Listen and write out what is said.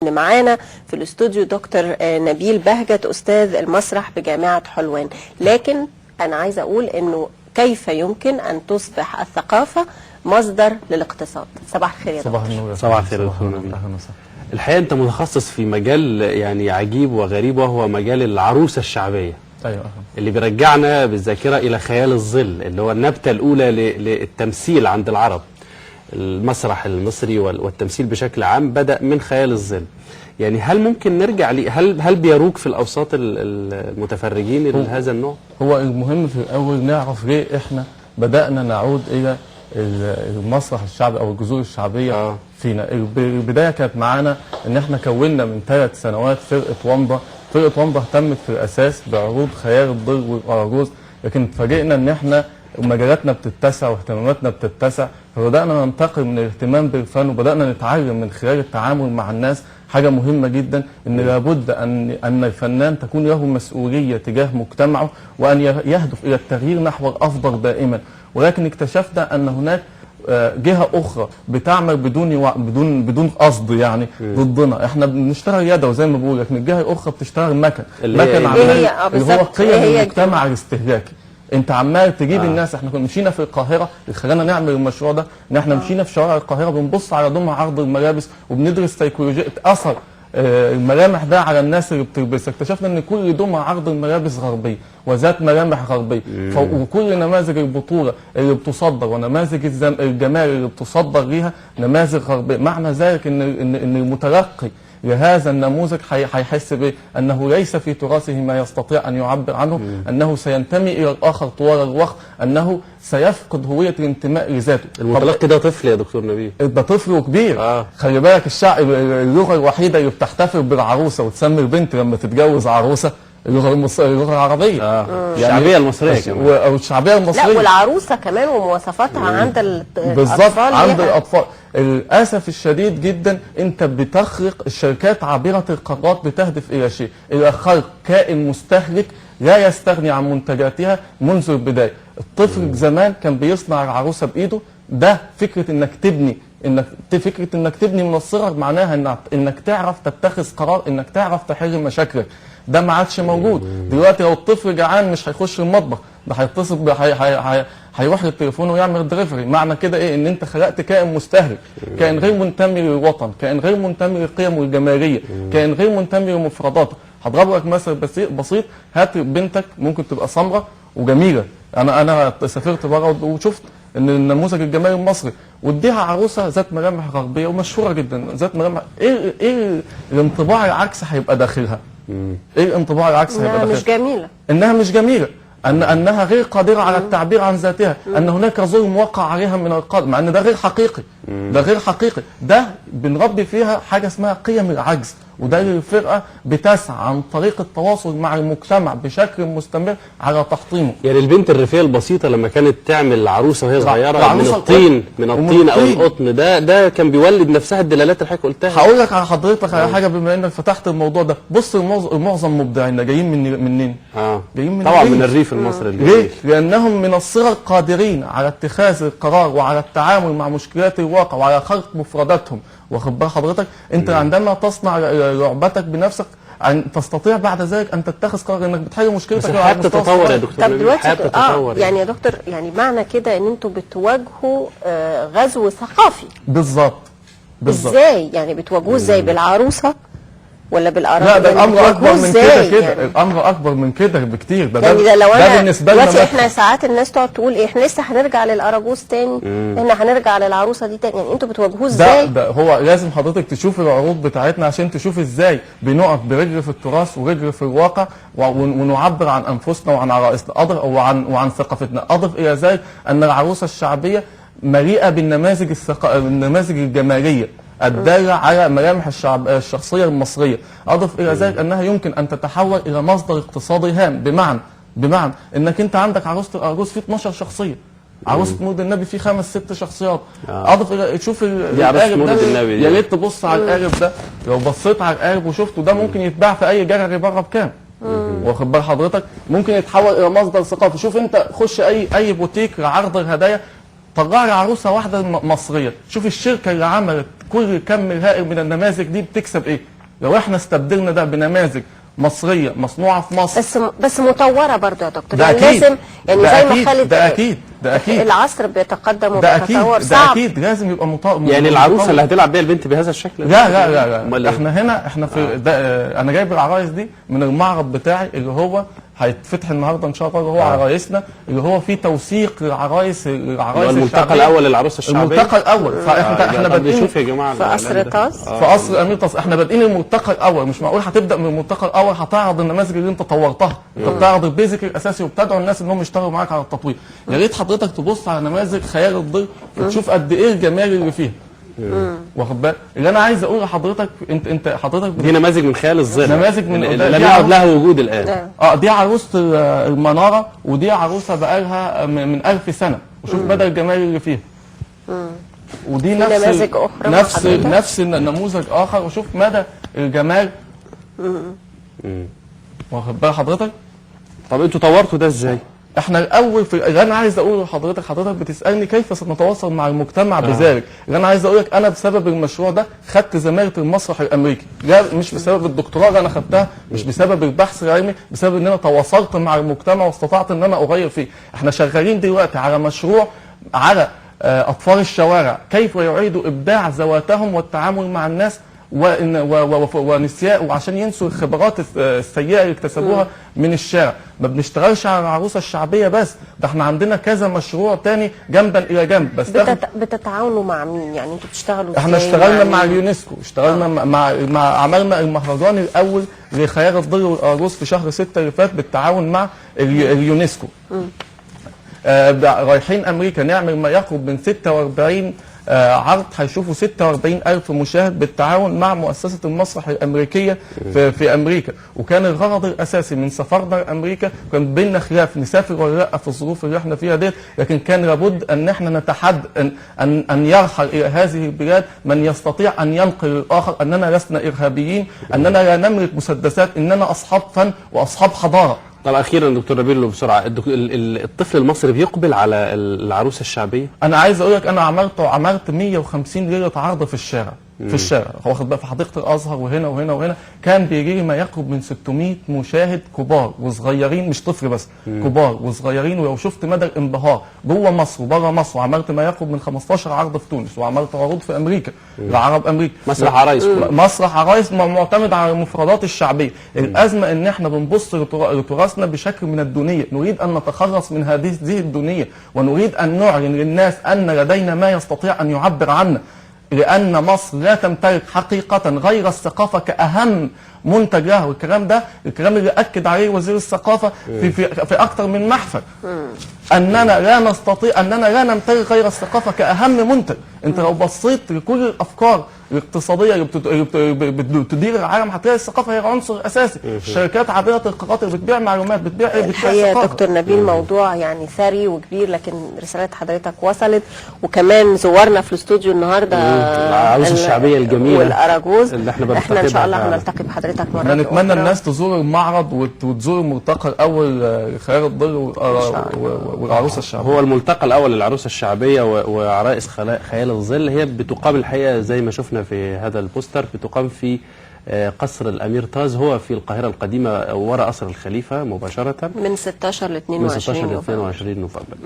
معانا في الاستوديو دكتور نبيل بهجت أستاذ المسرح بجامعة حلوان. لكن أنا عايزة أقول أنه كيف يمكن أن تصبح الثقافة مصدر للاقتصاد؟ صباح الخير يا دكتور. صباح النور. صباح الخير يا دكتور نبيل. الحقيقة أنت متخصص في مجال يعني عجيب وغريب، وهو مجال العروسة الشعبية. أيوة. اللي بيرجعنا بالذاكرة إلى خيال الظل، اللي هو النبتة الأولى للتمثيل عند العرب. المسرح المصري والتمثيل بشكل عام بدأ من خيال الظل. يعني هل ممكن نرجع هل بيروج في الأوساط المتفرجين لهذا النوع؟ هو المهم في الأول نعرف ليه إحنا بدأنا نعود إلى المسرح الشعبي أو الجذور الشعبية فينا. البداية كانت معانا إن إحنا كونا من 3 سنوات فرقة ومضة. فرقة ومضة اهتمت في الأساس بعروض خيال الظل والأراجوز، لكن اتفاجئنا إن إحنا مجالاتنا بتتسع واهتماماتنا بتتسع، فبدأنا ننتقل من الاهتمام بالفن وبدأنا نتعلم من خلال التعامل مع الناس حاجة مهمة جدا، إن لابد أن الفنان تكون له مسؤولية تجاه مجتمعه وأن يهدف إلى التغيير نحو الأفضل دائما. ولكن اكتشفنا أن هناك جهة أخرى بتعمل بدون قصد يعني ضدنا. احنا بنشتغل يدوي زي ما بقول لك، من الجهة الأخرى بتشتغل مكن عمال اللي هو قيم المجتمع الاستهلاكي. انت عمال تجيب الناس. احنا كنا مشينا في القاهره اللي خلانا نعمل المشروع ده، ان احنا مشينا في شوارع القاهره بنبص على دمى عرض الملابس وبندرس سيكولوجيه اثر الملامح ده على الناس اللي بتلبسها. اكتشفنا ان كل دمى عرض الملابس غربيه وذات ملامح غربيه، وكل نماذج البطوله اللي بتصدر ونماذج الجمال اللي بتصدر ليها نماذج غربيه. معنى ذلك ان المتلقي لهذا النموذج هيحس بايه؟ انه ليس في تراثه ما يستطيع ان يعبر عنه، انه سينتمي الى الاخر طوال الوقت، انه سيفقد هويه الانتماء لذاته. المتلقي ده طفل يا دكتور نبيل؟ ده طفل وكبير. خلي بالك الشعب اللغه الوحيده اللي بتحتفل بالعروسه وتسمي البنت لما تتجوز عروسه اللغه العربيه. يعني الشعبيه المصريه كمان، او الشعبيه المصريه. لا، والعروسه كمان ومواصفاتها عند الاطفال. بالظبط، عند الاطفال. للاسف الشديد جدا انت بتخلق الشركات عابره القارات بتهدف الى شيء، الى خلق كائن مستهلك لا يستغني عن منتجاتها منذ البدايه. الطفل زمان كان بيصنع العروسه بايده. ده فكره انك تبني من الصغر، معناها انك تعرف تتخذ قرار، انك تعرف تحل مشاكلك. ده ما عادش موجود دلوقتي. لو الطفل جعان مش هيخش المطبخ، ده هيتصل هيروح للتليفون ويعمل دليفري. معنى كده ايه؟ ان انت خلقت كائن مستهلك، كائن غير منتمي للوطن، كائن غير منتمي للقيم الجماليه، كائن غير منتمي لمفرداته. هضرب لك مثل بسيط. هات بنتك ممكن تبقى سمراء وجميله. انا سافرت بره وشفت ان النموذج الجمالي المصري، واديها عروسه ذات ملامح غربيه ومشهوره جدا ذات ملامح. ايه الانطباع العكس هيبقى داخلها؟ ايه الانطباع العكس هيبقى داخلها؟ مش جميله. انها مش جميله، انها غير قادره على التعبير عن ذاتها، ان هناك ظلم وقع عليها من القادر، مع ان ده غير حقيقي. ده غير حقيقي. ده بنربي فيها حاجه اسمها قيم العجز، وده الفرقه بتسعى عن طريق التواصل مع المجتمع بشكل مستمر على تحطيمه. يعني البنت الريفيه البسيطه لما كانت تعمل عروسه وهي صغيره من الطين او القطن، ده كان بيولد نفسها الدلالات اللي حضرتك قلتها. هقول لك على حضرتك على حاجه بما انك فتحت الموضوع ده. بص، معظم مبدعينا جايين منين؟ جايين من طبعا من الريف المصري. ليه؟ لانهم من الصغر قادرين على اتخاذ القرار وعلى التعامل مع مشكلات الواقع وعلى خلق مفرداتهم. واخد بال حضرتك؟ انت عندما تصنع لعبتك بنفسك تستطيع بعد ذلك ان تتخذ قرار انك بتحل مشكلتك. بس الحياه بتتطور يا دكتور. طب دلوقتي يعني يا دكتور، يعني معنى كده ان انتوا بتواجهوا غزو ثقافي. بالظبط. ازاي يعني بتواجهوه؟ ازاي؟ بالعروسه ولا بالأراجوز؟ لا، ده الامر اكبر من كده. يعني الامر اكبر من كده بكتير. ده لو انا بالنسبه لنا احنا ساعات الناس تقعد تقول ايه، احنا لسه هنرجع للاراجوز تاني، احنا هنرجع للعروسه دي تاني. يعني انتوا بتواجهوه ازاي؟ ده هو لازم حضرتك تشوف العروض بتاعتنا عشان تشوف ازاي بنقف برجل في التراث ورجل في الواقع ونعبر عن انفسنا وعن عرائسنا وعن ثقافتنا. اضف الى ذلك ان العروسه الشعبيه مليئه بالنماذج الجماليه الدالة على ملامح الشخصية المصرية. أضف إلى ذلك أنها يمكن أن تتحول إلى مصدر اقتصادي هام، بمعنى أنك أنت عندك عروسة الأرجوز فيه 12 شخصية، عروسة مولد النبي فيه 5-6 شخصيات. أضف إلى شوف القالب ده، يا ريت تبص على القالب ده. لو بصيت على القالب وشفته، ده ممكن يتباع في أي جاليري بره بكام؟ واخد بال حضرتك؟ ممكن يتحول إلى مصدر ثقافي. شوف أنت خش أي بوتيك لعرض الهدايا، طلع لي عروسه واحده مصريه. شوف الشركه اللي عملت كل الكم الهائل من النماذج دي بتكسب ايه؟ لو احنا استبدلنا ده بنماذج مصريه مصنوعه في مصر بس مطوره برضه يا دكتور، ده يعني أكيد. لازم يعني ده زي أكيد. ما خالد ده اكيد ده اكيد العصر بيتقدم ده اكيد وبيتطور، ده صعب. اكيد لازم يبقى يعني العروسه اللي هتلعب بيها البنت بهذا الشكل؟ لا احنا هنا احنا في ده انا جايب العرايس دي من المعرض بتاعي اللي هو هيتفتح النهارده ان شاء الله، اللي هو عرايسنا اللي هو فيه توثيق للعرايس الملتقى الاول للعروسه الشعبيه. الملتقى الاول، فاحنا بادئين شوف يا جماعه في قصر طاس، في قصر الامير طاس. احنا بادئين الملتقى الاول، مش معقول هتبدا من الملتقى الاول هتعرض النماذج اللي انت طورتها، انت بتعرض البيزك الاساسي وبتدعو الناس انهم يشتغلوا معاك على التطوير. يا ريت حضرتك تبص على نماذج خيال الظل وتشوف قد ايه الجمال اللي فيها. واخد بالك؟ اللي انا عايز اقول لحضرتك انت حضرتك دي نماذج من خيال الظل، نماذج من لم يعد لها وجود الان. دي عروسه المناره، ودي عروسه بقالها من 1000 سنه، وشوف مدى الجمال اللي فيها. ودي نماذج اخرى نفس نموذج اخر، وشوف مدى الجمال. واخد بال حضرتك؟ طب انتوا طورتوا ده ازاي؟ احنا الاول اللي انا عايز اقوله لحضرتك، بتسالني كيف سنتواصل مع المجتمع بذلك. اللي انا عايز اقول لك، انا بسبب المشروع ده خدت زماله المسرح الامريكي، لا مش بسبب الدكتوراه اللي انا خدتها، مش بسبب البحث العلمي، بسبب ان انا تواصلت مع المجتمع واستطعت ان انا اغير فيه. احنا شغالين دلوقتي على مشروع على اطفال الشوارع، كيف يعيدوا ابداع ذواتهم والتعامل مع الناس ونسياء، وعشان ينسوا الخبرات السيئه اللي اكتسبوها من الشارع. ما بنشتغلش على العروسه الشعبيه بس، ده احنا عندنا كذا مشروع تاني جنبا الى جنب. بس بتتعاونوا مع مين؟ يعني انتوا بتشتغلوا احنا اشتغلنا مع اليونسكو، اشتغلنا مع عملنا المهرجان الاول لخيال الظل والأراجوز في شهر 6 اللي فات بالتعاون مع اليونسكو. رايحين امريكا نعمل ما يقرب من 46 عرض، هيشوفوا 46,000 مشاهد بالتعاون مع مؤسسة المسرح الأمريكية في أمريكا. وكان الغرض الأساسي من سفرنا لأمريكا، كان بيننا خلاف نسافر ولا لا في الظروف اللي احنا فيها ديت، لكن كان لابد أن احنا نتحدى أن يرحل إلى هذه البلاد من يستطيع أن ينقل الآخر، أننا لسنا إرهابيين، أننا لا نملك مسدسات، إننا أصحاب فن وأصحاب حضارة. طب اخيرا دكتور نبيل بسرعه، الطفل المصري بيقبل على العروسه الشعبيه؟ انا عايز اقول لك، انا عملت 150 ليله عرض في الشارع، واخد بقى في حديقه الازهر وهنا وهنا وهنا. كان بيجي لي ما يقرب من 600 مشاهد كبار وصغيرين، مش طفل بس، كبار وصغيرين. ولو شفت مدى الانبهار جوه مصر وبره مصر، وعملت ما يقرب من 15 عرض في تونس، وعملت عروض في امريكا لعرب امريكا. مسرح عرايس مسرح عرايس معتمد على المفردات الشعبيه. الازمه ان احنا بنبص لتراثنا بشكل من الدونيه، نريد ان نتخلص من هذه الدونيه، ونريد ان نعلن للناس ان لدينا ما يستطيع ان يعبر عنا، لأن مصر لا تمتلك حقيقة غير الثقافة كأهم منتج لها. والكلام ده الكلام اللي أكد عليه وزير الثقافة في أكثر من محفل، أننا لا نستطيع، أننا لا نمتلك غير الثقافة كأهم منتج. أنت لو بصيت لكل الأفكار الاقتصادية اللي بتدير العالم، هتلاقي الثقافة هي العنصر الأساسي. الشركات عابرة القارات اللي بتبيع معلومات، بتبيع الحقيقة دكتور نبيل موضوع يعني ثري وكبير، لكن رسالة حضرتك وصلت، وكمان زورنا في الاستوديو النهارده العروسه الشعبيه الجميله والأراجوز اللي احنا ان شاء الله هنلتقي بحضرتك مرة أخرى. نتمنى الناس تزور المعرض وتزور الملتقى الأول خيال الظل والعروسه الشعبيه. هو الملتقى الأول للعروسه الشعبيه وعرائس خيال الظل، هي بتقام الحقيقه زي ما شفنا في هذا البوستر، بتقام في قصر الأمير طاز، هو في القاهرة القديمة وراء قصر الخليفة مباشرة، من 16 ل 22 نوفمبر.